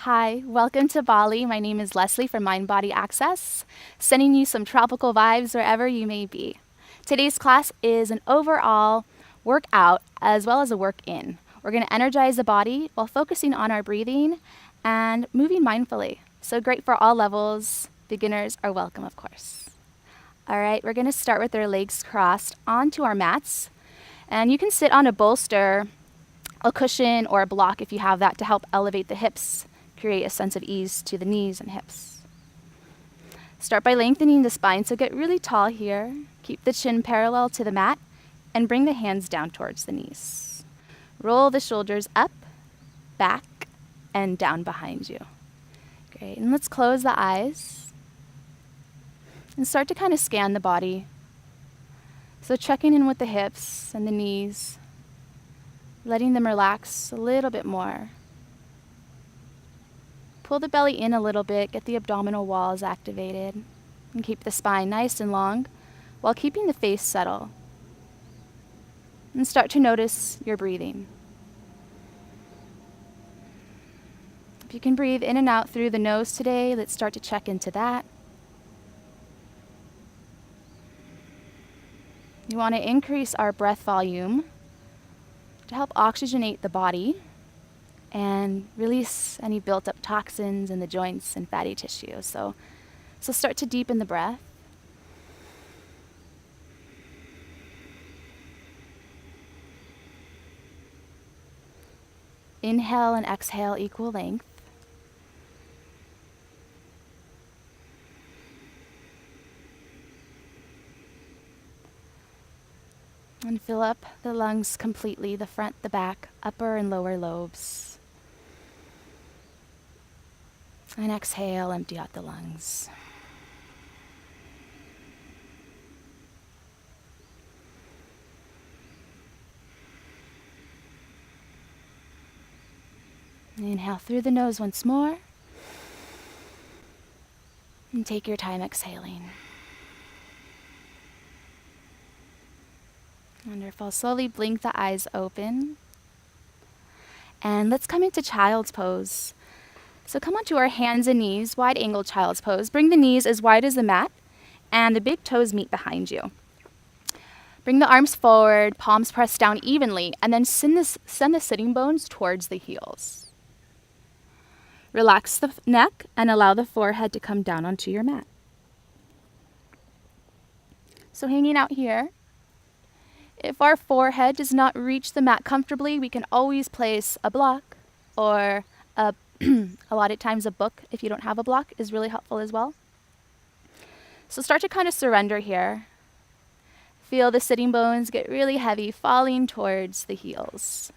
Hi, welcome to Bali. My name is Leslie from Mind Body Access, sending you some tropical vibes wherever you may be. Today's class is an overall workout as well as a work in. We're going to energize the body while focusing on our breathing and moving mindfully. So great for all levels. Beginners are welcome, of course. All right, we're going to start with our legs crossed onto our mats. And you can sit on a bolster, a cushion, or a block if you have that to help elevate the hips, create a sense of ease to the knees and hips. Start by lengthening the spine, so get really tall here. Keep the chin parallel to the mat and bring the hands down towards the knees. Roll the shoulders up, back, and down behind you. Great, and let's close the eyes and start to kind of scan the body. So checking in with the hips and the knees, letting them relax a little bit more. Pull the belly in a little bit, get the abdominal walls activated, and keep the spine nice and long while keeping the face settle. And start to notice your breathing. If you can breathe in and out through the nose today, let's start to check into that. We want to increase our breath volume to help oxygenate the body and release any built-up toxins in the joints and fatty tissue. So start to deepen the breath. Inhale and exhale equal length. And fill up the lungs completely, the front, the back, upper and lower lobes. And exhale, empty out the lungs. Inhale through the nose once more. And take your time exhaling. Wonderful. Slowly blink the eyes open. And let's come into child's pose. So come onto our hands and knees, wide angle child's pose. Bring the knees as wide as the mat and the big toes meet behind you. Bring the arms forward, palms pressed down evenly, and then send the sitting bones towards the heels. Relax the neck and allow the forehead to come down onto your mat. So hanging out here. If our forehead does not reach the mat comfortably, we can always place a block or a lot of times a book, if you don't have a block, is really helpful as well. So start to kind of surrender here. Feel the sitting bones get really heavy, falling towards the heels.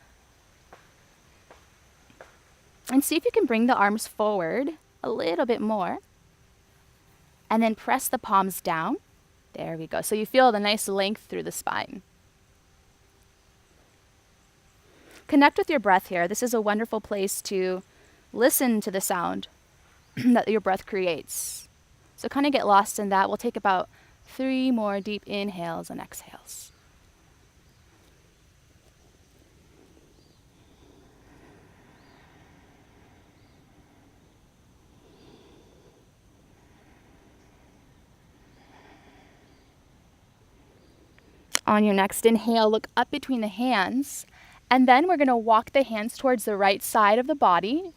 And see if you can bring the arms forward a little bit more. And then press the palms down. There we go. So you feel the nice length through the spine. Connect with your breath here. This is a wonderful place to listen to the sound that your breath creates. So kind of get lost in that. We'll take about 3 more deep inhales and exhales. On your next inhale, look up between the hands, and then we're going to walk the hands towards the right side of the body,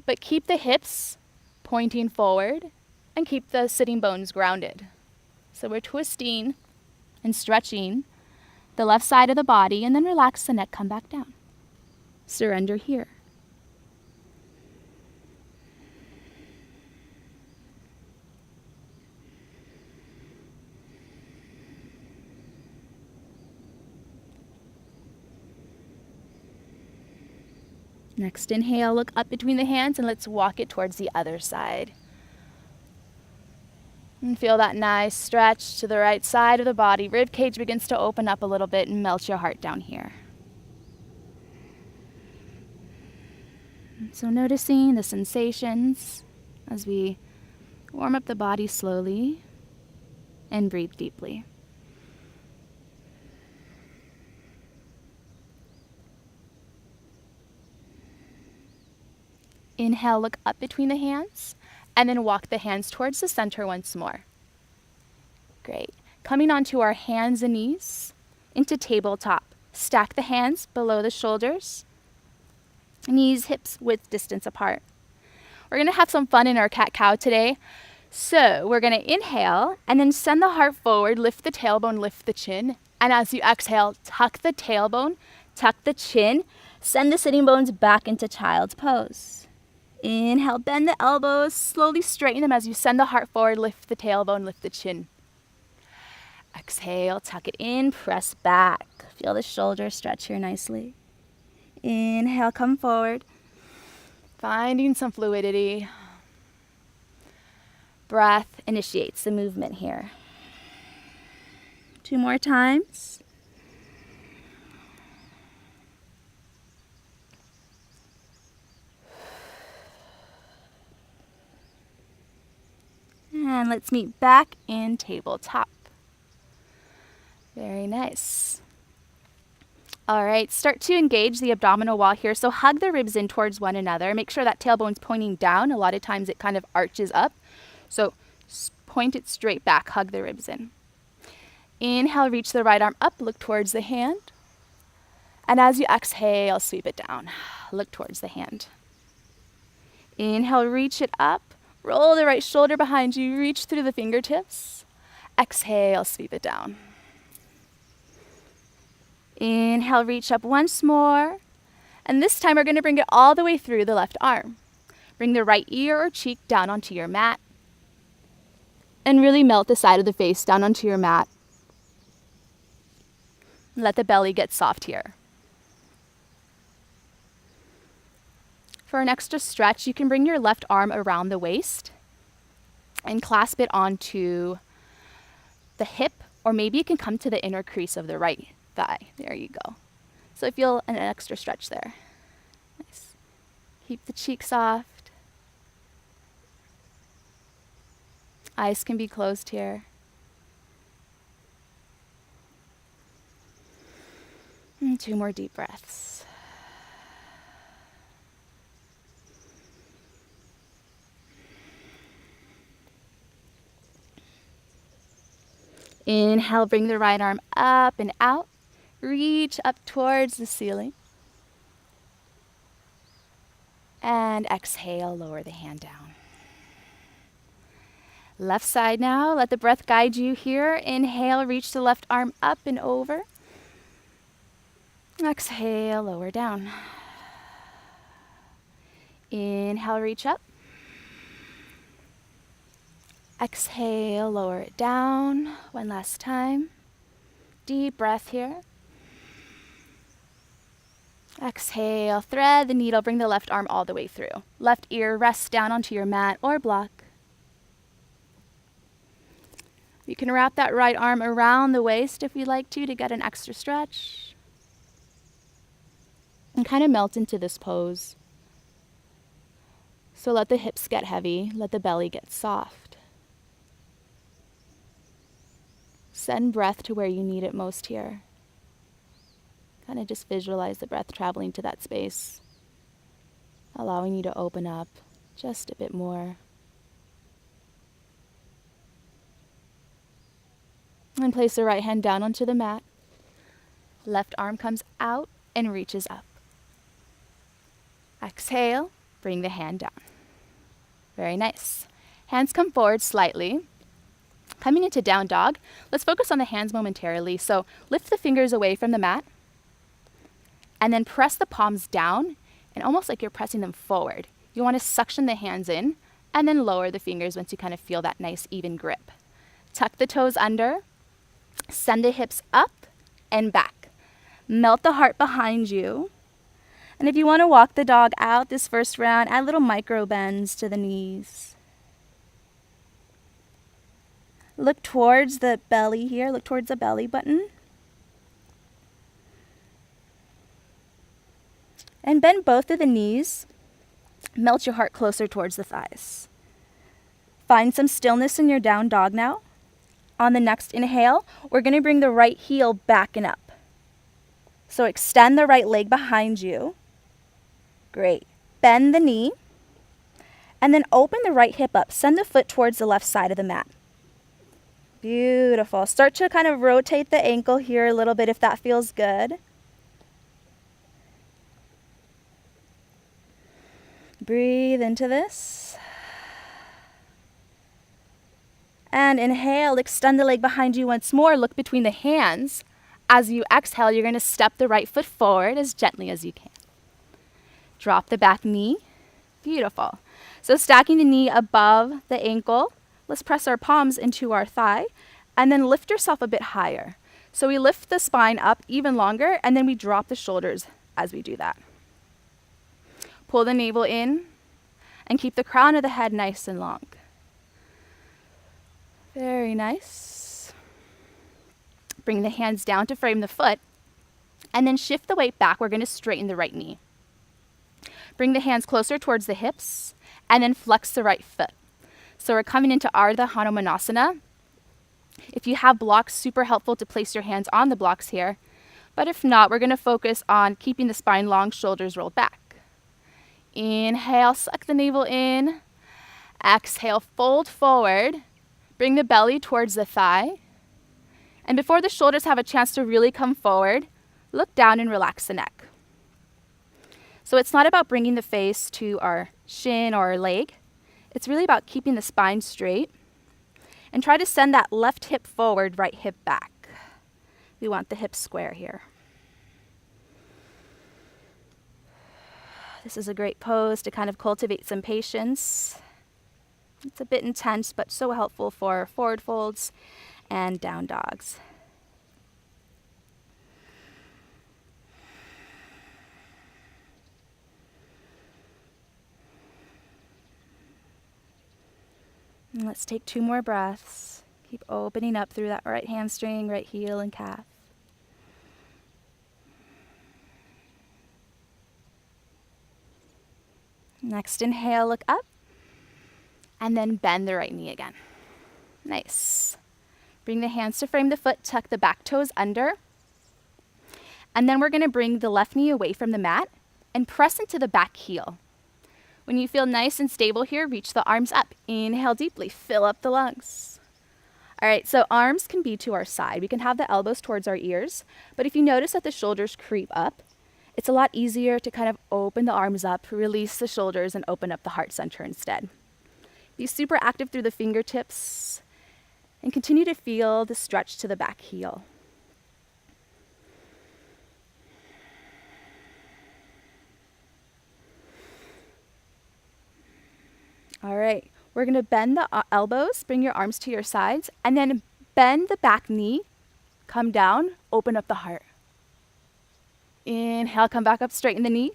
but keep the hips pointing forward and keep the sitting bones grounded. So we're twisting and stretching the left side of the body, and then relax the neck, come back down. Surrender here. Next inhale, look up between the hands and let's walk it towards the other side. And feel that nice stretch to the right side of the body. Rib cage begins to open up a little bit and melt your heart down here. So noticing the sensations as we warm up the body slowly and breathe deeply. Inhale, look up between the hands, and then walk the hands towards the center once more. Great. Coming onto our hands and knees into tabletop. Stack the hands below the shoulders, knees, hips width distance apart. We're going to have some fun in our cat-cow today. So we're going to inhale and then send the heart forward, lift the tailbone, lift the chin. And as you exhale, tuck the tailbone, tuck the chin, send the sitting bones back into child's pose. Inhale, bend the elbows, slowly straighten them as you send the heart forward, lift the tailbone, lift the chin. Exhale, tuck it in, press back. Feel the shoulders stretch here nicely. Inhale, come forward. Finding some fluidity. Breath initiates the movement here. 2 more times. And let's meet back in tabletop. Very nice. All right, start to engage the abdominal wall here. So hug the ribs in towards one another. Make sure that tailbone's pointing down. A lot of times it kind of arches up. So point it straight back, hug the ribs in. Inhale, reach the right arm up, look towards the hand. And as you exhale, sweep it down. Look towards the hand. Inhale, reach it up. Roll the right shoulder behind you, reach through the fingertips. Exhale, sweep it down. Inhale, reach up once more. And this time we're going to bring it all the way through the left arm. Bring the right ear or cheek down onto your mat. And really melt the side of the face down onto your mat. Let the belly get soft here. For an extra stretch, you can bring your left arm around the waist and clasp it onto the hip, or maybe you can come to the inner crease of the right thigh. There you go. So feel an extra stretch there. Nice. Keep the cheek soft. Eyes can be closed here. And 2 more deep breaths. Inhale, bring the right arm up and out. Reach up towards the ceiling. And exhale, lower the hand down. Left side now, let the breath guide you here. Inhale, reach the left arm up and over. Exhale, lower down. Inhale, reach up. Exhale, lower it down. One last time. Deep breath here. Exhale, thread the needle, bring the left arm all the way through. Left ear rests down onto your mat or block. You can wrap that right arm around the waist if you'd like to get an extra stretch. And kind of melt into this pose. So let the hips get heavy, let the belly get soft. Send breath to where you need it most here. Kind of just visualize the breath traveling to that space, allowing you to open up just a bit more. And place the right hand down onto the mat. Left arm comes out and reaches up. Exhale, bring the hand down. Very nice. Hands come forward slightly. Coming into down dog, let's focus on the hands momentarily. So lift the fingers away from the mat and then press the palms down and almost like you're pressing them forward. You want to suction the hands in and then lower the fingers once you kind of feel that nice even grip. Tuck the toes under, send the hips up and back. Melt the heart behind you. And if you want to walk the dog out this first round, add little micro bends to the knees. Look towards the belly here. Look towards the belly button. And bend both of the knees. Melt your heart closer towards the thighs. Find some stillness in your down dog now. On the next inhale, we're going to bring the right heel back and up. So extend the right leg behind you. Great. Bend the knee. And then open the right hip up. Send the foot towards the left side of the mat. Beautiful. Start to kind of rotate the ankle here a little bit if that feels good. Breathe into this. And inhale, extend the leg behind you once more. Look between the hands. As you exhale, you're going to step the right foot forward as gently as you can. Drop the back knee. Beautiful. So stacking the knee above the ankle, let's press our palms into our thigh and then lift yourself a bit higher. So we lift the spine up even longer and then we drop the shoulders as we do that. Pull the navel in and keep the crown of the head nice and long. Very nice. Bring the hands down to frame the foot and then shift the weight back. We're going to straighten the right knee. Bring the hands closer towards the hips and then flex the right foot. So we're coming into Ardha Hanumanasana. If you have blocks, super helpful to place your hands on the blocks here. But if not, we're going to focus on keeping the spine long, shoulders rolled back. Inhale, suck the navel in. Exhale, fold forward. Bring the belly towards the thigh. And before the shoulders have a chance to really come forward, look down and relax the neck. So it's not about bringing the face to our shin or our leg. It's really about keeping the spine straight. And try to send that left hip forward, right hip back. We want the hips square here. This is a great pose to kind of cultivate some patience. It's a bit intense, but so helpful for forward folds and down dogs. And let's take 2 more breaths. Keep opening up through that right hamstring, right heel, and calf. Next inhale, look up. And then bend the right knee again. Nice. Bring the hands to frame the foot, tuck the back toes under. And then we're going to bring the left knee away from the mat and press into the back heel. When you feel nice and stable here, reach the arms up. Inhale deeply, fill up the lungs. All right, so arms can be to our side. We can have the elbows towards our ears, but if you notice that the shoulders creep up, it's a lot easier to kind of open the arms up, release the shoulders, and open up the heart center instead. Be super active through the fingertips and continue to feel the stretch to the back heel. All right, we're going to bend the elbows, bring your arms to your sides, and then bend the back knee, come down, open up the heart. Inhale, come back up, straighten the knee,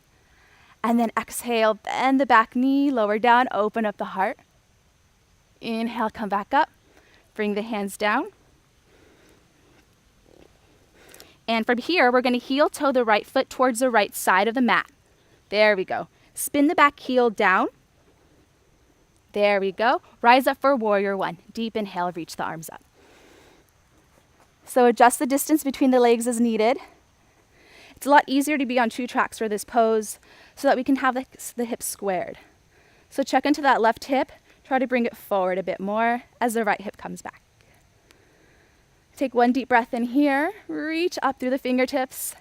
and then exhale, bend the back knee, lower down, open up the heart. Inhale, come back up, bring the hands down. And from here, we're going to heel toe the right foot towards the right side of the mat. There we go. Spin the back heel down. There we go. Rise up for warrior 1. Deep inhale, reach the arms up. So adjust the distance between the legs as needed. It's a lot easier to be on 2 tracks for this pose so that we can have the hips squared. So check into that left hip. Try to bring it forward a bit more as the right hip comes back. Take 1 deep breath in here. Reach up through the fingertips.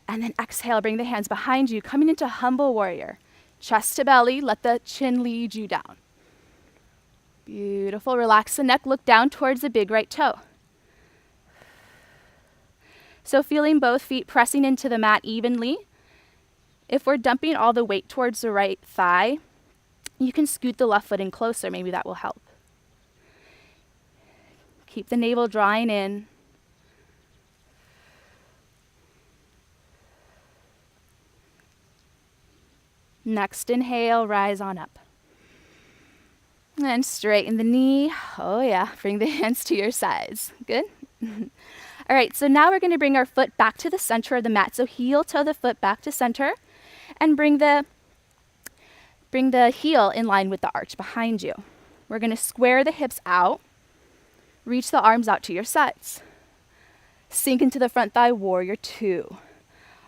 And then exhale, bring the hands behind you, coming into humble warrior. Chest to belly, let the chin lead you down. Beautiful. Relax the neck, look down towards the big right toe. So feeling both feet pressing into the mat evenly. If we're dumping all the weight towards the right thigh, you can scoot the left foot in closer. Maybe that will help. Keep the navel drawing in. Next inhale, rise on up. And straighten the knee. Oh yeah, bring the hands to your sides. Good? All right, so now we're going to bring our foot back to the center of the mat. So heel toe the foot back to center and bring the heel in line with the arch behind you. We're going to square the hips out. Reach the arms out to your sides. Sink into the front thigh, warrior 2.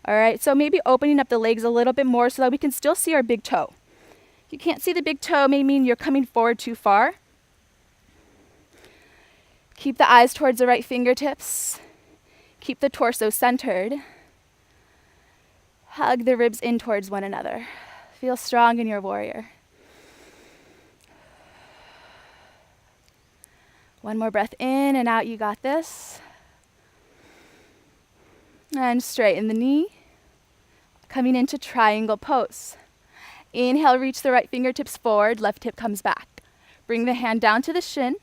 All right, so maybe opening up the legs a little bit more so that we can still see our big toe. If you can't see the big toe, may mean you're coming forward too far. Keep the eyes towards the right fingertips. Keep the torso centered. Hug the ribs in towards one another. Feel strong in your warrior. One more breath in and out, you got this. And straighten the knee. Coming into triangle pose. Inhale, reach the right fingertips forward, left hip comes back. Bring the hand down to the shin,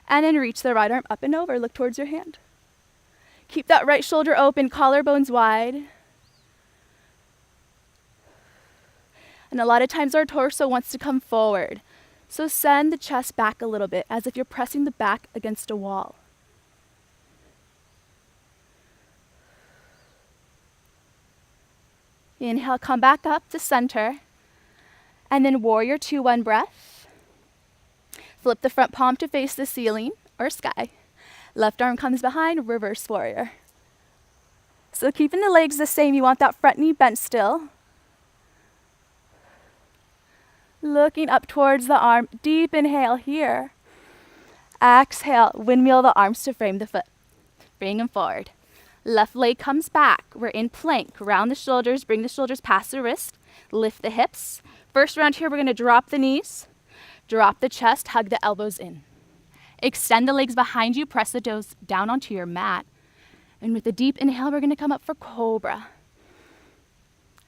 and then reach the right arm up and over, look towards your hand. Keep that right shoulder open, collarbones wide. And a lot of times our torso wants to come forward. So send the chest back a little bit, as if you're pressing the back against a wall. Inhale, come back up to center. And then warrior 2, one breath. Flip the front palm to face the ceiling or sky. Left arm comes behind, reverse warrior. So keeping the legs the same, you want that front knee bent still. Looking up towards the arm, deep inhale here. Exhale, windmill the arms to frame the foot. Bring them forward. Left leg comes back. We're in plank. Round the shoulders, bring the shoulders past the wrist. Lift the hips. First round here, we're going to drop the knees. Drop the chest, hug the elbows in. Extend the legs behind you, press the toes down onto your mat. And with a deep inhale, we're going to come up for cobra.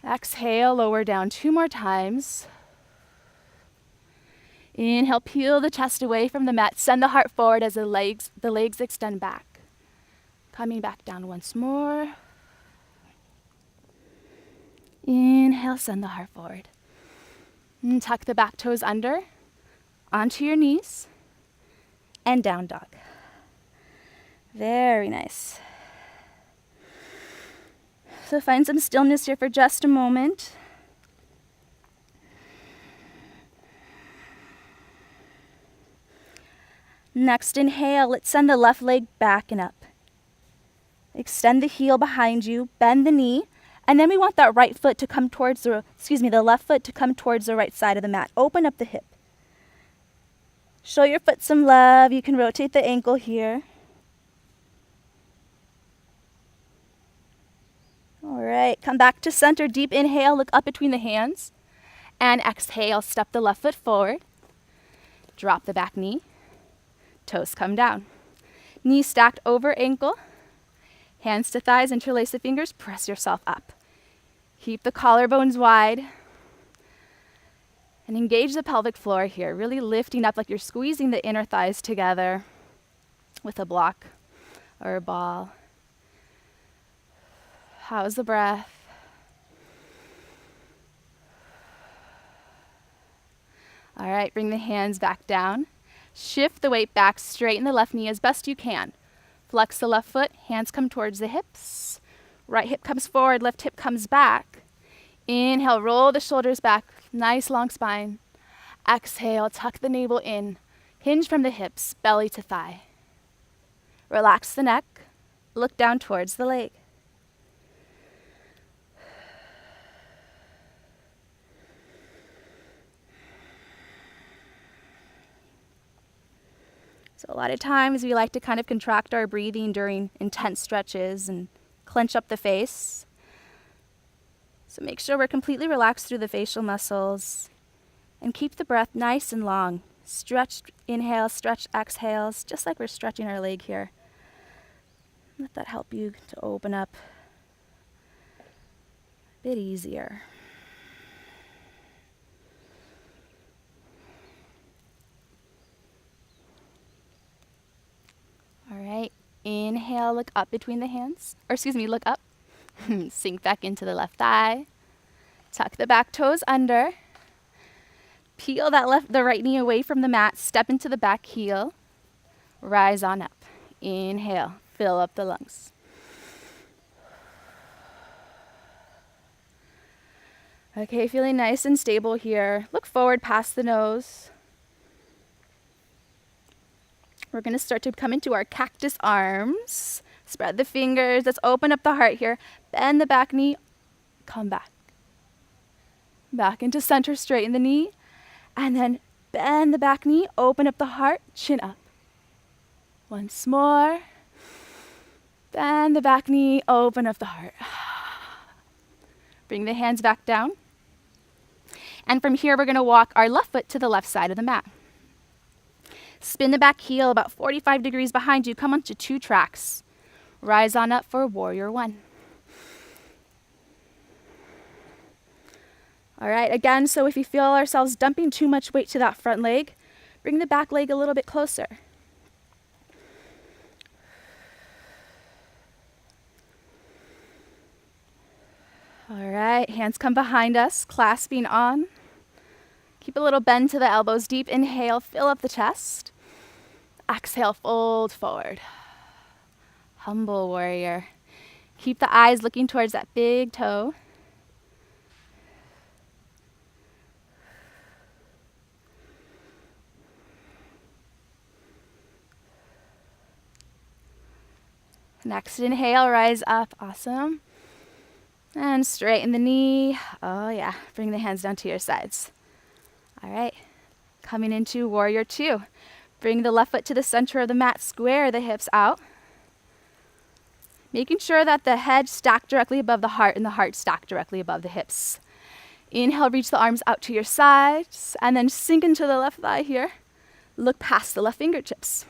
Exhale, lower down 2 more times. Inhale, peel the chest away from the mat. Send the heart forward as the legs extend back. Coming back down once more. Inhale, send the heart forward. And tuck the back toes under, onto your knees, and down dog. Very nice. So find some stillness here for just a moment. Next inhale, let's send the left leg back and up. Extend the heel behind you, bend the knee, and then we want that right foot to come towards the left foot to come towards the right side of the mat. Open up the hip. Show your foot some love. You can rotate the ankle here. All right, come back to center. Deep inhale, look up between the hands. And exhale, step the left foot forward. Drop the back knee. Toes come down. Knees stacked over ankle. Hands to thighs, interlace the fingers, press yourself up. Keep the collarbones wide. And engage the pelvic floor here, really lifting up like you're squeezing the inner thighs together with a block or a ball. How's the breath? All right, bring the hands back down. Shift the weight back, straighten the left knee as best you can. Flex the left foot, hands come towards the hips. Right hip comes forward, left hip comes back. Inhale, roll the shoulders back, nice long spine. Exhale, tuck the navel in. Hinge from the hips, belly to thigh. Relax the neck, look down towards the leg. So a lot of times we like to kind of contract our breathing during intense stretches and clench up the face. So make sure we're completely relaxed through the facial muscles and keep the breath nice and long. Stretched inhales, stretched exhales, just like we're stretching our leg here. Let that help you to open up a bit easier. All right, inhale, look up between the hands, look up. Sink back into the left thigh. Tuck the back toes under. Peel the right knee away from the mat, step into the back heel. Rise on up. Inhale, fill up the lungs. Okay, feeling nice and stable here. Look forward past the nose. We're going to start to come into our cactus arms. Spread the fingers. Let's open up the heart here. Bend the back knee. Come back. Back into center, straighten the knee. And then bend the back knee, open up the heart, chin up. Once more. Bend the back knee, open up the heart. Bring the hands back down. And from here, we're going to walk our left foot to the left side of the mat. Spin the back heel about 45 degrees behind you. Come onto 2 tracks. Rise on up for warrior 1. All right, again, so if you feel ourselves dumping too much weight to that front leg, bring the back leg a little bit closer. All right, hands come behind us, clasping on. Keep a little bend to the elbows. Deep inhale, fill up the chest. Exhale, fold forward. Humble warrior. Keep the eyes looking towards that big toe. Next inhale, rise up, awesome. And straighten the knee. Oh yeah, bring the hands down to your sides. All right, coming into warrior 2. Bring the left foot to the center of the mat, square the hips out. Making sure that the head stacked directly above the heart and the heart stacked directly above the hips. Inhale, reach the arms out to your sides, and then sink into the left thigh here. Look past the left fingertips.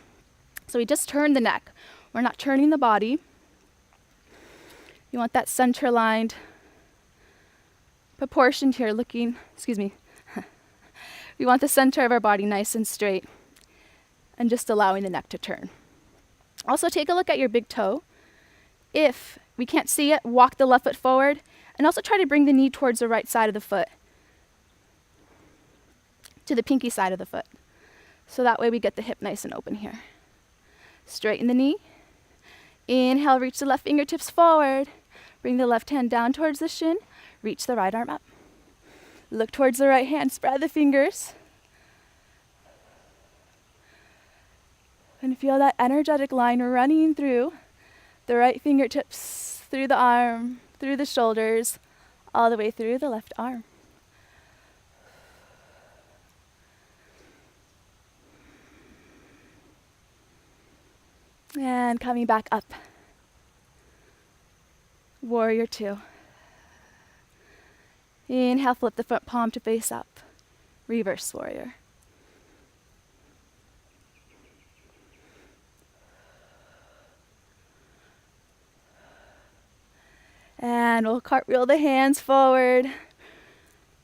So we just turn the neck. We're not turning the body. You want that center-lined, proportioned here, looking, we want the center of our body nice and straight and just allowing the neck to turn. Also, take a look at your big toe. If we can't see it, walk the left foot forward and also try to bring the knee towards the right side of the foot, to the pinky side of the foot. So that way we get the hip nice and open here. Straighten the knee. Inhale, reach the left fingertips forward. Bring the left hand down towards the shin. Reach the right arm up. Look towards the right hand. Spread the fingers. And feel that energetic line running through the right fingertips, through the arm, through the shoulders, all the way through the left arm. And coming back up. Warrior 2. Inhale, flip the front palm to face up. Reverse warrior. And we'll cartwheel the hands forward.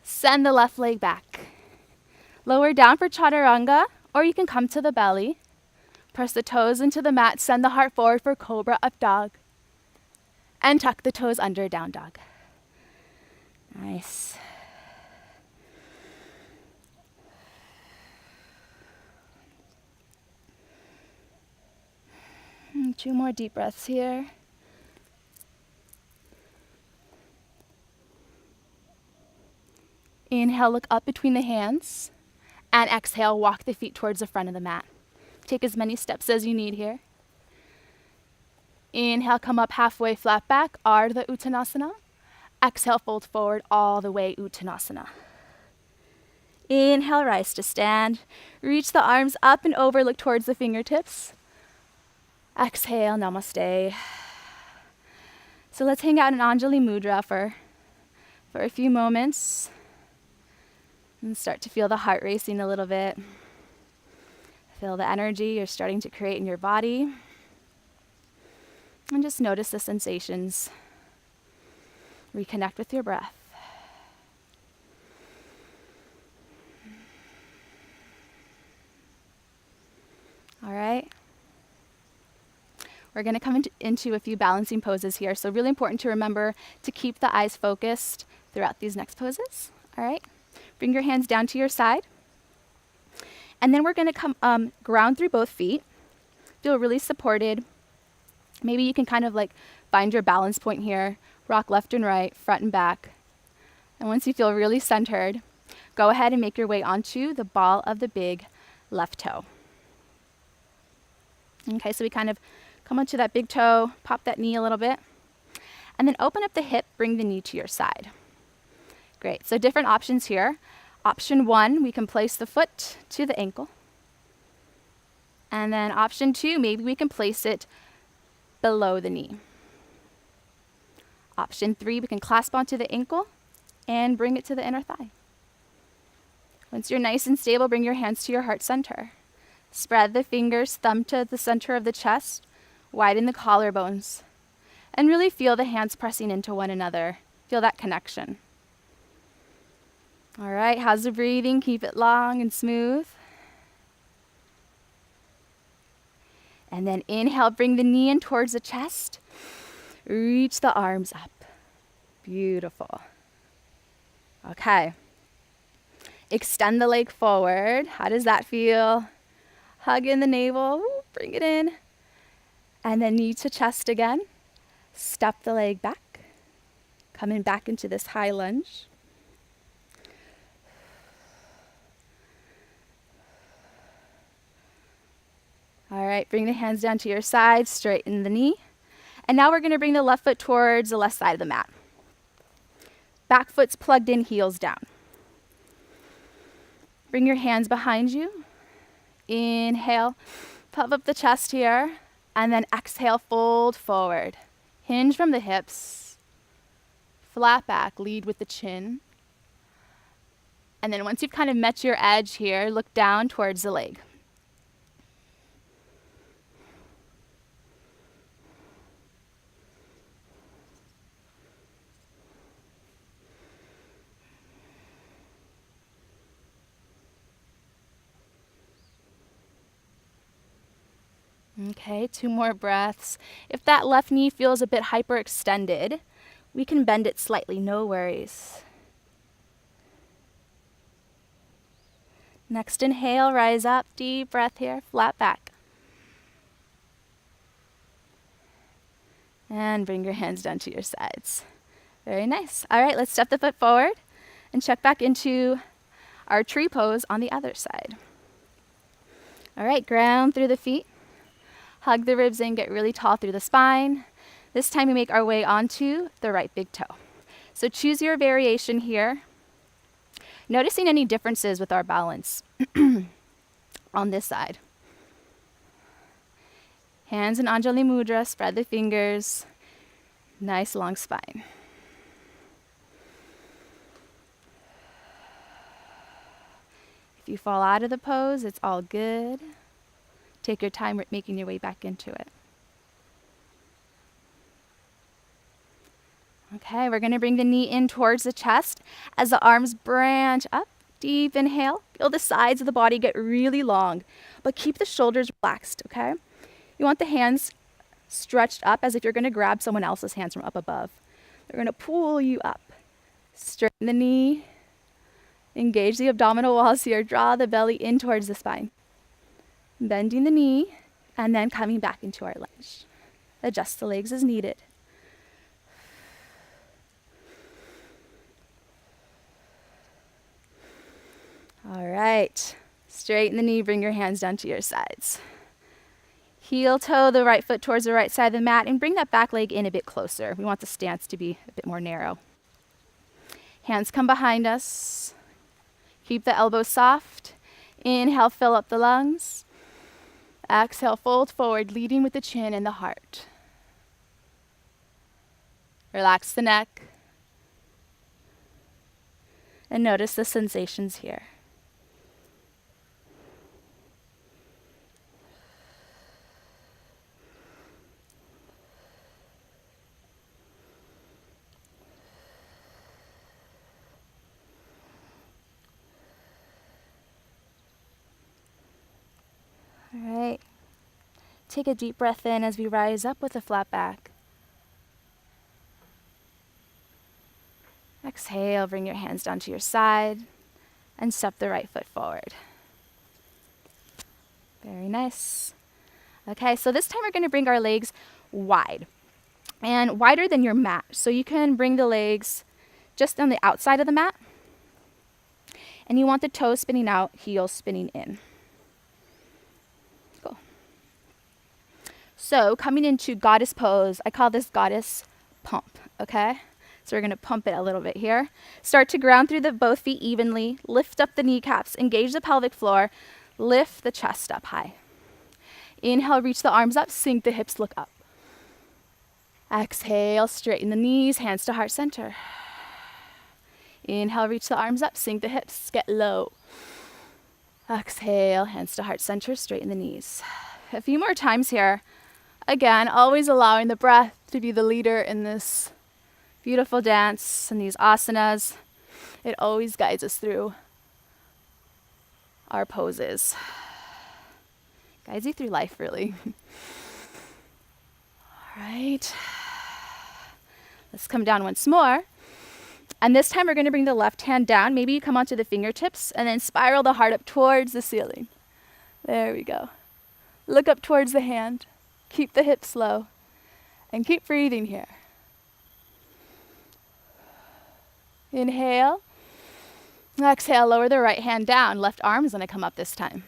Send the left leg back. Lower down for chaturanga, or you can come to the belly. Press the toes into the mat, send the heart forward for cobra, up dog. And tuck the toes under, down dog. Nice. And 2 more deep breaths here. Inhale, look up between the hands. And exhale, walk the feet towards the front of the mat. Take as many steps as you need here. Inhale, come up halfway, flat back, Ardha Uttanasana. Exhale, fold forward all the way, Uttanasana. Inhale, rise to stand. Reach the arms up and over, look towards the fingertips. Exhale, namaste. So let's hang out in Anjali Mudra for a few moments. And start to feel the heart racing a little bit. Feel the energy you're starting to create in your body. And just notice the sensations. Reconnect with your breath. All right. We're going to come into a few balancing poses here. So really important to remember to keep the eyes focused throughout these next poses. All right. Bring your hands down to your side. And then we're going to come ground through both feet. Feel really supported. Maybe you can kind of like find your balance point here. Rock left and right, front and back. And once you feel really centered, go ahead and make your way onto the ball of the big left toe. Okay, so we kind of come onto that big toe, pop that knee a little bit, and then open up the hip, bring the knee to your side. Great, so different options here. Option 1, we can place the foot to the ankle. And then option 2, maybe we can place it below the knee. Option 3, we can clasp onto the ankle and bring it to the inner thigh. Once you're nice and stable, bring your hands to your heart center. Spread the fingers, thumb to the center of the chest, widen the collarbones, and really feel the hands pressing into one another. Feel that connection. All right, how's the breathing? Keep it long and smooth. And then inhale, bring the knee in towards the chest. Reach the arms up. Beautiful. Okay. Extend the leg forward. How does that feel? Hug in the navel. Ooh, bring it in. And then knee to chest again. Step the leg back. Coming back into this high lunge. All right, bring the hands down to your side, straighten the knee. And now we're going to bring the left foot towards the left side of the mat. Back foot's plugged in, heels down. Bring your hands behind you. Inhale, puff up the chest here. And then exhale, fold forward. Hinge from the hips. Flat back, lead with the chin. And then once you've kind of met your edge here, look down towards the leg. Okay, 2 more breaths. If that left knee feels a bit hyperextended, we can bend it slightly, no worries. Next inhale, rise up, deep breath here, flat back. And bring your hands down to your sides. Very nice. All right, let's step the foot forward and check back into our tree pose on the other side. All right, ground through the feet. Hug the ribs in, get really tall through the spine. This time we make our way onto the right big toe. So choose your variation here. Noticing any differences with our balance on this side. Hands in Anjali Mudra, spread the fingers. Nice long spine. If you fall out of the pose, it's all good. Take your time making your way back into it. Okay, we're going to bring the knee in towards the chest as the arms branch up. Deep inhale. Feel the sides of the body get really long, but keep the shoulders relaxed, okay? You want the hands stretched up as if you're going to grab someone else's hands from up above. They're going to pull you up. Straighten the knee. Engage the abdominal walls here. Draw the belly in towards the spine. Bending the knee, and then coming back into our lunge. Adjust the legs as needed. All right. Straighten the knee, bring your hands down to your sides. Heel toe the right foot towards the right side of the mat, and bring that back leg in a bit closer. We want the stance to be a bit more narrow. Hands come behind us. Keep the elbows soft. Inhale, fill up the lungs. Exhale, fold forward, leading with the chin and the heart. Relax the neck. And notice the sensations here. All right. Take a deep breath in as we rise up with a flat back. Exhale, bring your hands down to your side and step the right foot forward. Very nice. Okay, so this time we're going to bring our legs wide and wider than your mat. So you can bring the legs just on the outside of the mat, and you want the toes spinning out, heels spinning in. Cool. So coming into goddess pose, I call this goddess pump, okay? So we're going to pump it a little bit here. Start to ground through both feet evenly. Lift up the kneecaps. Engage the pelvic floor. Lift the chest up high. Inhale, reach the arms up. Sink the hips, look up. Exhale, straighten the knees, hands to heart center. Inhale, reach the arms up. Sink the hips, get low. Exhale, hands to heart center, straighten the knees. A few more times here. Again, always allowing the breath to be the leader in this beautiful dance and these asanas. It always guides us through our poses. Guides you through life, really. All right. Let's come down once more. And this time we're going to bring the left hand down. Maybe you come onto the fingertips and then spiral the heart up towards the ceiling. There we go. Look up towards the hand. Keep the hips low. And keep breathing here. Inhale. Exhale, lower the right hand down. Left arm is going to come up this time.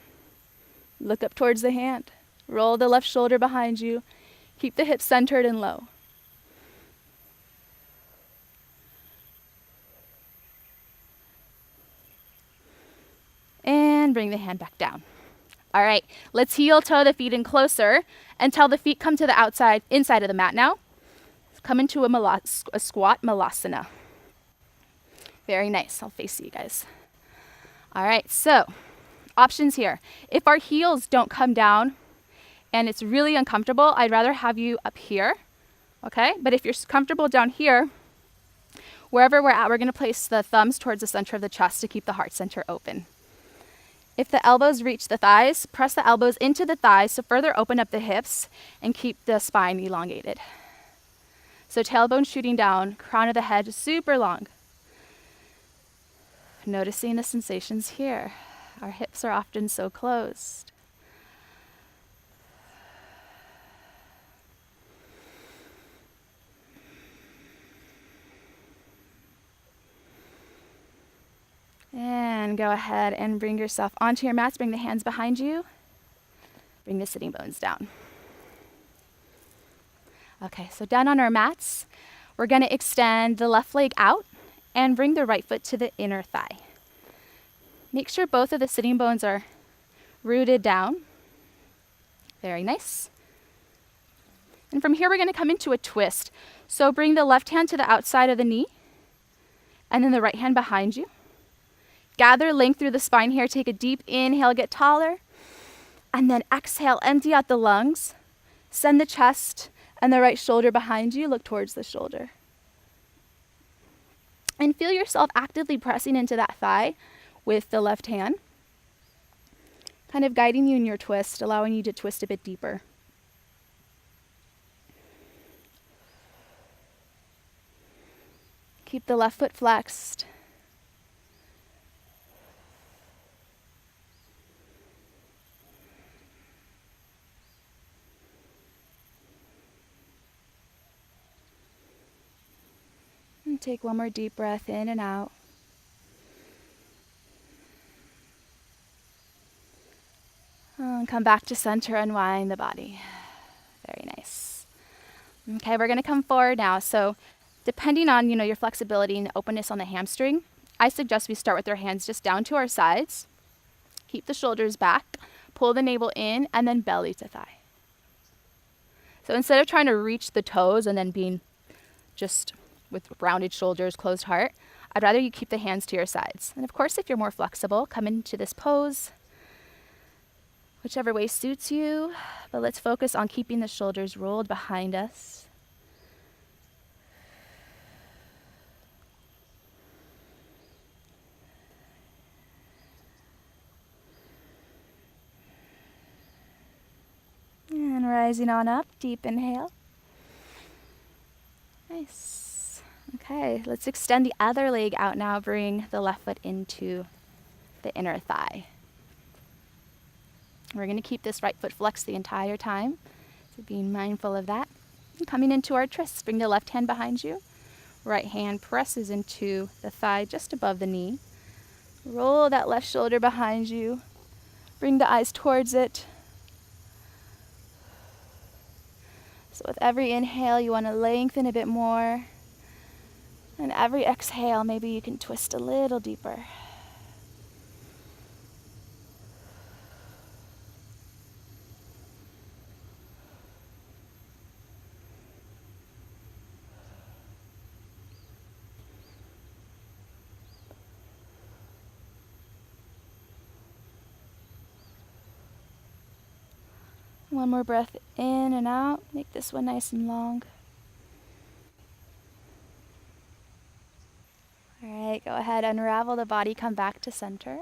Look up towards the hand. Roll the left shoulder behind you. Keep the hips centered and low. And bring the hand back down. All right, let's heel toe the feet in closer until the feet come to the outside, inside of the mat now. Come into a squat malasana. Very nice. I'll face you guys. All right, so options here. If our heels don't come down and it's really uncomfortable, I'd rather have you up here, okay? But if you're comfortable down here, wherever we're at, we're gonna place the thumbs towards the center of the chest to keep the heart center open. If the elbows reach the thighs, press the elbows into the thighs to further open up the hips and keep the spine elongated. So tailbone shooting down, crown of the head super long. Noticing the sensations here. Our hips are often so closed. And go ahead and bring yourself onto your mats. Bring the hands behind you. Bring the sitting bones down. Okay, so down on our mats, we're going to extend the left leg out and bring the right foot to the inner thigh. Make sure both of the sitting bones are rooted down. Very nice. And from here, we're going to come into a twist. So bring the left hand to the outside of the knee and then the right hand behind you. Gather length through the spine here. Take a deep inhale, get taller. And then exhale, empty out the lungs. Send the chest and the right shoulder behind you. Look towards the shoulder. And feel yourself actively pressing into that thigh with the left hand. Kind of guiding you in your twist, allowing you to twist a bit deeper. Keep the left foot flexed. And take one more deep breath in and out. And come back to center, unwind the body. Very nice. Okay, we're going to come forward now. So depending on, your flexibility and openness on the hamstring, I suggest we start with our hands just down to our sides. Keep the shoulders back, pull the navel in, and then belly to thigh. So instead of trying to reach the toes and then being just with rounded shoulders, closed heart, I'd rather you keep the hands to your sides. And of course, if you're more flexible, come into this pose, whichever way suits you. But let's focus on keeping the shoulders rolled behind us. And rising on up, deep inhale. Nice. Okay, let's extend the other leg out now. Bring the left foot into the inner thigh. We're going to keep this right foot flexed the entire time, so being mindful of that. And coming into our twists, bring the left hand behind you. Right hand presses into the thigh just above the knee. Roll that left shoulder behind you. Bring the eyes towards it. So with every inhale, you want to lengthen a bit more. And every exhale, maybe you can twist a little deeper. One more breath in and out. Make this one nice and long. All right, go ahead, unravel the body, come back to center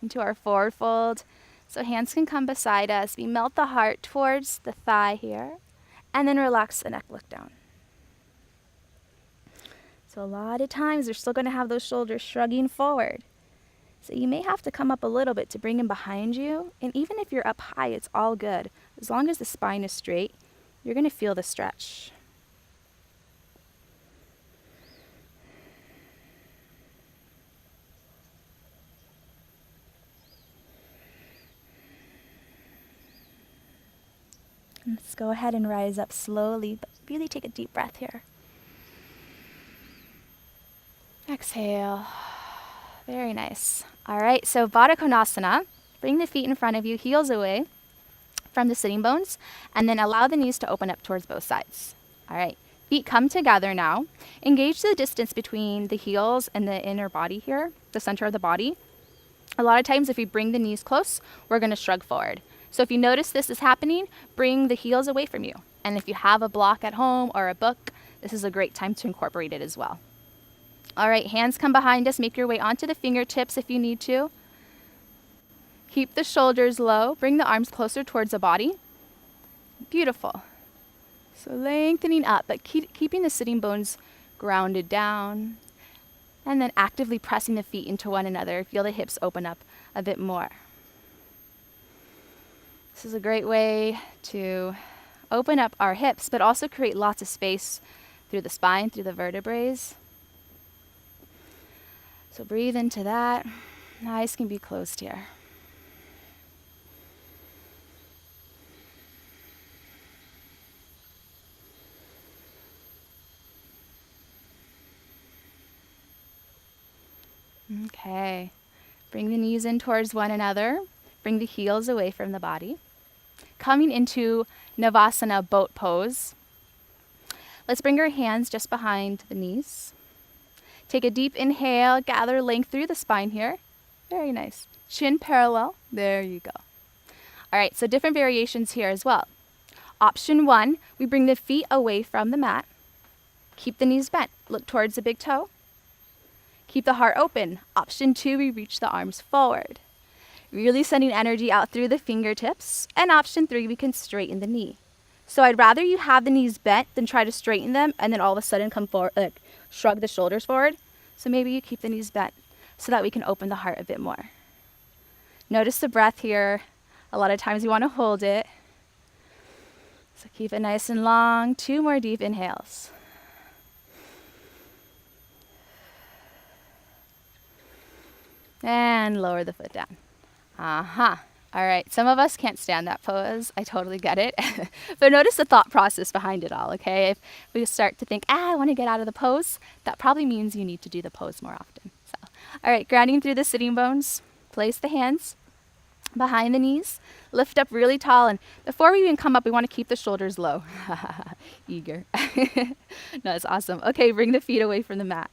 into our forward fold. So hands can come beside us. We melt the heart towards the thigh here, and then relax the neck, look down. So a lot of times we're still going to have those shoulders shrugging forward. So you may have to come up a little bit to bring them behind you. And even if you're up high, it's all good. As long as the spine is straight, you're going to feel the stretch. Let's go ahead and rise up slowly, but really take a deep breath here. Exhale. Very nice. All right, so Baddha Konasana. Bring the feet in front of you, heels away from the sitting bones, and then allow the knees to open up towards both sides. All right, feet come together now. Engage the distance between the heels and the inner body here, the center of the body. A lot of times if we bring the knees close, we're going to shrug forward. So if you notice this is happening, bring the heels away from you. And if you have a block at home or a book, this is a great time to incorporate it as well. All right, hands come behind us. Make your way onto the fingertips if you need to. Keep the shoulders low. Bring the arms closer towards the body. Beautiful. So lengthening up, but keeping the sitting bones grounded down. And then actively pressing the feet into one another. Feel the hips open up a bit more. This is a great way to open up our hips, but also create lots of space through the spine, through the vertebrae. So breathe into that. Eyes can be closed here. Okay. Bring the knees in towards one another. Bring the heels away from the body. Coming into Navasana boat pose. Let's bring our hands just behind the knees. Take a deep inhale, gather length through the spine here. Very nice. Chin parallel. There you go. All right, so different variations here as well. Option 1, we bring the feet away from the mat. Keep the knees bent. Look towards the big toe. Keep the heart open. Option 2, we reach the arms forward. Really sending energy out through the fingertips. And option 3, we can straighten the knee. So I'd rather you have the knees bent than try to straighten them and then all of a sudden come forward, shrug the shoulders forward. So maybe you keep the knees bent so that we can open the heart a bit more. Notice the breath here. A lot of times you want to hold it. So keep it nice and long. 2 more deep inhales. And lower the foot down. All right, some of us can't stand that pose. I totally get it. But notice the thought process behind it all, okay? If we start to think, I want to get out of the pose, that probably means you need to do the pose more often. So, all right, grounding through the sitting bones. Place the hands behind the knees. Lift up really tall. And before we even come up, we want to keep the shoulders low. Eager. No, it's awesome. Okay, bring the feet away from the mat.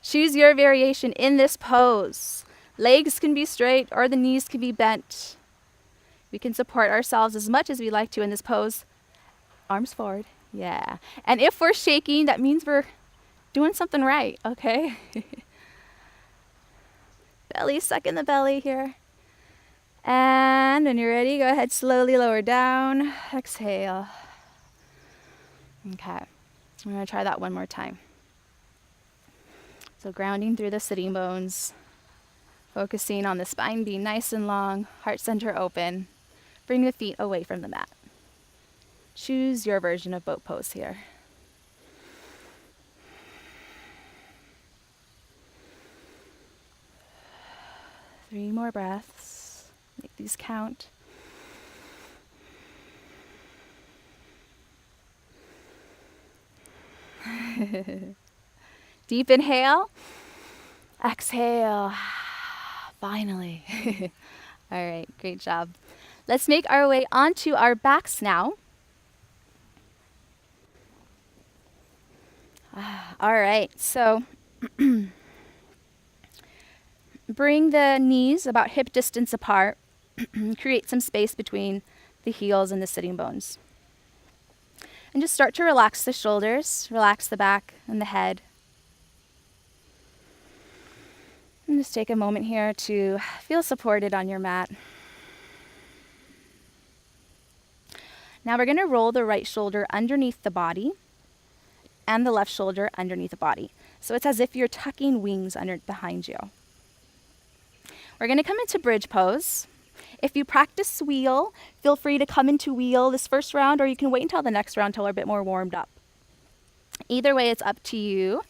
Choose your variation in this pose. Legs can be straight or the knees can be bent. We can support ourselves as much as we like to in this pose. Arms forward. Yeah. And if we're shaking, that means we're doing something right, okay? Belly suck in the belly here. And when you're ready, go ahead, slowly lower down. Exhale. Okay. I'm going to try that one more time. So grounding through the sitting bones. Focusing on the spine being nice and long, heart center open. Bring the feet away from the mat. Choose your version of boat pose here. Three more breaths. Make these count. Deep inhale. Exhale. Finally. All right, great job. Let's make our way onto our backs now. All right, so bring the knees about hip distance apart. Create some space between the heels and the sitting bones. And just start to relax the shoulders, relax the back and the head. And just take a moment here to feel supported on your mat. Now we're going to roll the right shoulder underneath the body and the left shoulder underneath the body. So it's as if you're tucking wings under behind you. We're going to come into bridge pose. If you practice wheel, feel free to come into wheel this first round, or you can wait until the next round until we're a bit more warmed up. Either way, it's up to you.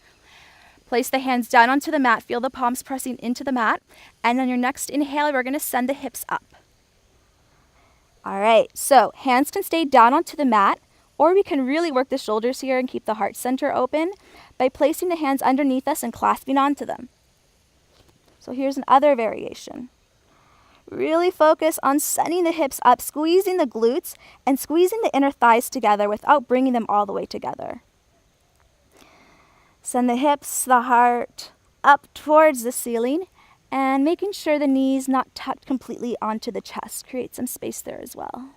Place the hands down onto the mat, feel the palms pressing into the mat, and on your next inhale, we're going to send the hips up. All right, so hands can stay down onto the mat, or we can really work the shoulders here and keep the heart center open by placing the hands underneath us and clasping onto them. So here's another variation. Really focus on sending the hips up, squeezing the glutes, and squeezing the inner thighs together without bringing them all the way together. Send the hips, the heart, up towards the ceiling, and making sure the knees not tucked completely onto the chest. Create some space there as well.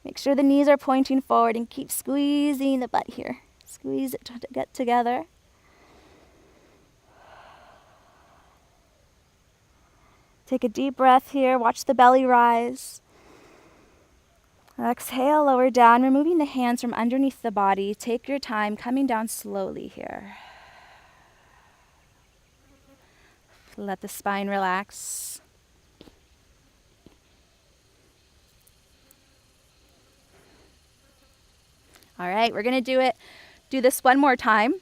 Make sure the knees are pointing forward and keep squeezing the butt here. Squeeze it to get together. Take a deep breath here. Watch the belly rise. Exhale, lower down, removing the hands from underneath the body. Take your time, coming down slowly here. Let the spine relax. All right, we're going to do this one more time.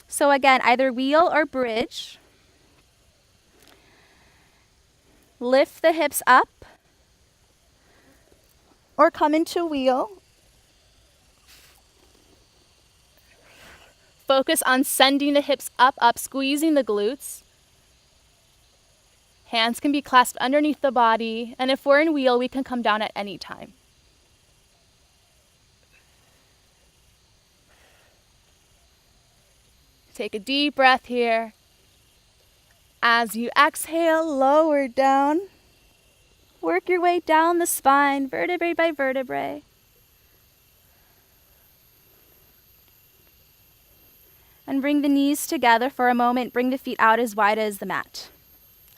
So again, either wheel or bridge. Lift the hips up or come into wheel. Focus on sending the hips up, squeezing the glutes. Hands can be clasped underneath the body, and if we're in wheel, we can come down at any time. Take a deep breath here. As you exhale, lower down. Work your way down the spine, vertebrae by vertebrae. And bring the knees together for a moment. Bring the feet out as wide as the mat.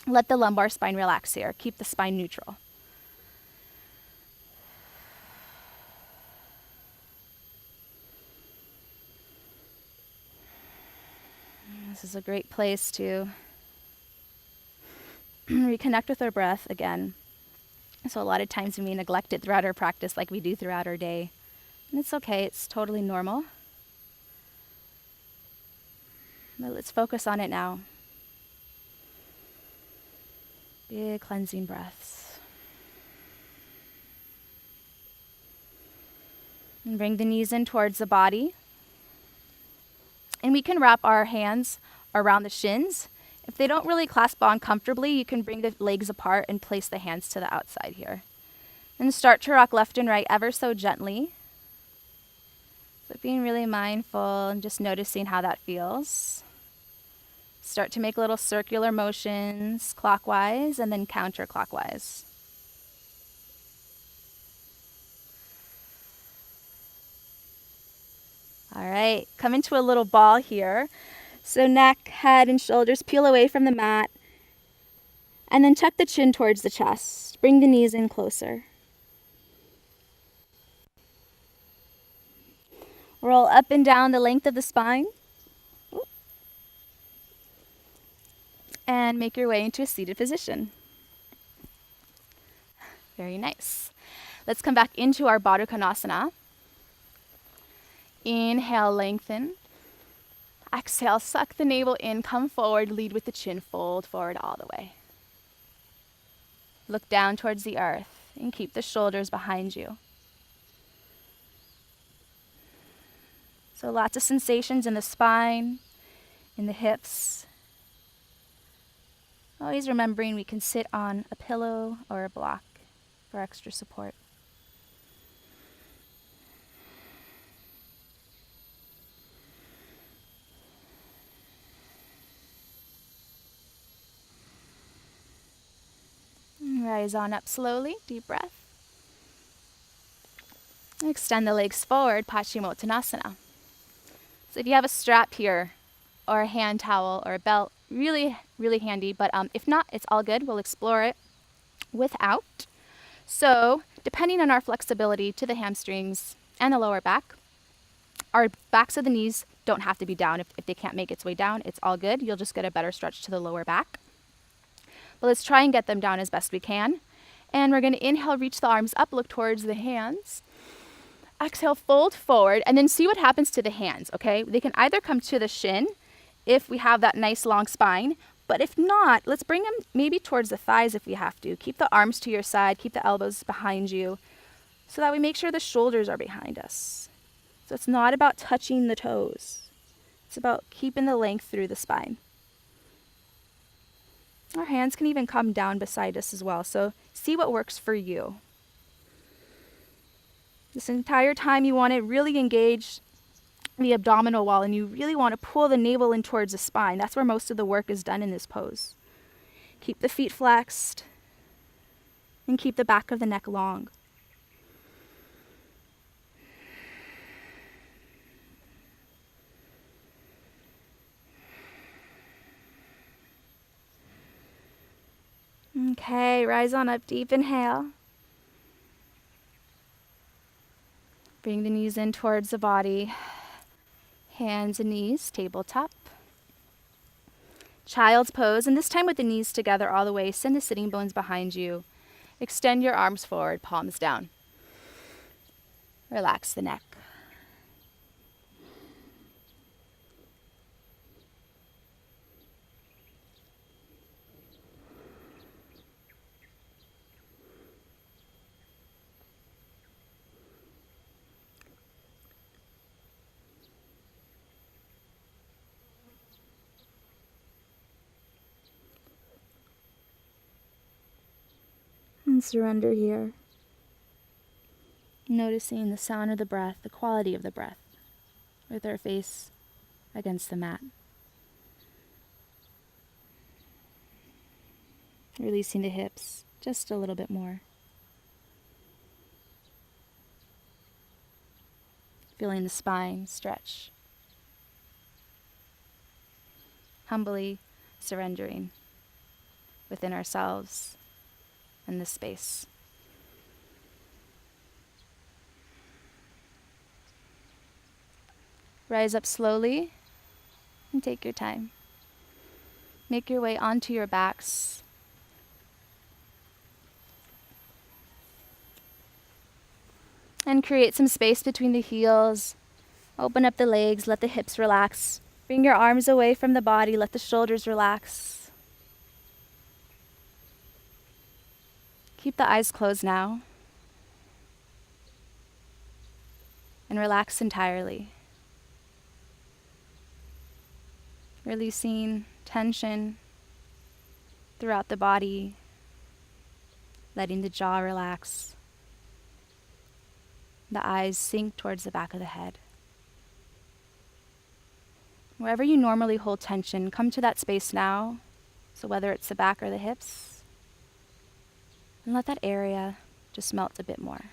Let the lumbar spine relax here. Keep the spine neutral. This is a great place to reconnect with our breath again. So a lot of times we neglect it throughout our practice like we do throughout our day. And it's okay, it's totally normal. But let's focus on it now. Big cleansing breaths. And bring the knees in towards the body. And we can wrap our hands around the shins. If they don't really clasp on comfortably, you can bring the legs apart and place the hands to the outside here. And start to rock left and right ever so gently. So being really mindful and just noticing how that feels. Start to make little circular motions clockwise and then counterclockwise. All right, come into a little ball here. So neck, head, and shoulders peel away from the mat. And then tuck the chin towards the chest. Bring the knees in closer. Roll up and down the length of the spine. And make your way into a seated position. Very nice. Let's come back into our Baddha Konasana. Inhale, lengthen. Exhale, suck the navel in, come forward, lead with the chin, fold forward all the way. Look down towards the earth and keep the shoulders behind you. So lots of sensations in the spine, in the hips. Always remembering we can sit on a pillow or a block for extra support. Rise on up slowly, deep breath. Extend the legs forward, Paschimottanasana. So if you have a strap here, or a hand towel, or a belt, really, really handy. But if not, it's all good. We'll explore it without. So depending on our flexibility to the hamstrings and the lower back, our backs of the knees don't have to be down. If they can't make its way down, it's all good. You'll just get a better stretch to the lower back. But let's try and get them down as best we can. And we're going to inhale, reach the arms up, look towards the hands. Exhale, fold forward, and then see what happens to the hands, okay? They can either come to the shin if we have that nice long spine, but if not, let's bring them maybe towards the thighs if we have to. Keep the arms to your side, keep the elbows behind you, so that we make sure the shoulders are behind us. So it's not about touching the toes. It's about keeping the length through the spine. Our hands can even come down beside us as well, so see what works for you. This entire time you want to really engage the abdominal wall, and you really want to pull the navel in towards the spine. That's where most of the work is done in this pose. Keep the feet flexed and keep the back of the neck long. Okay, rise on up, deep inhale. Bring the knees in towards the body. Hands and knees, tabletop. Child's pose, and this time with the knees together all the way. Send the sitting bones behind you. Extend your arms forward, palms down. Relax the neck. And surrender here. Noticing the sound of the breath, the quality of the breath, with our face against the mat. Releasing the hips just a little bit more. Feeling the spine stretch. Humbly surrendering within ourselves and this space. Rise up slowly and take your time. Make your way onto your backs. And create some space between the heels. Open up the legs, let the hips relax. Bring your arms away from the body, let the shoulders relax. Keep the eyes closed now. And relax entirely. Releasing tension throughout the body, letting the jaw relax. The eyes sink towards the back of the head. Wherever you normally hold tension, come to that space now. So whether it's the back or the hips, and let that area just melt a bit more.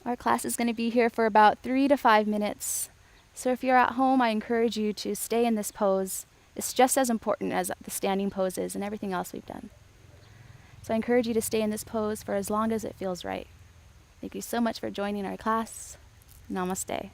Our class is going to be here for about 3 to 5 minutes. So if you're at home, I encourage you to stay in this pose. It's just as important as the standing poses and everything else we've done. So I encourage you to stay in this pose for as long as it feels right. Thank you so much for joining our class. Namaste.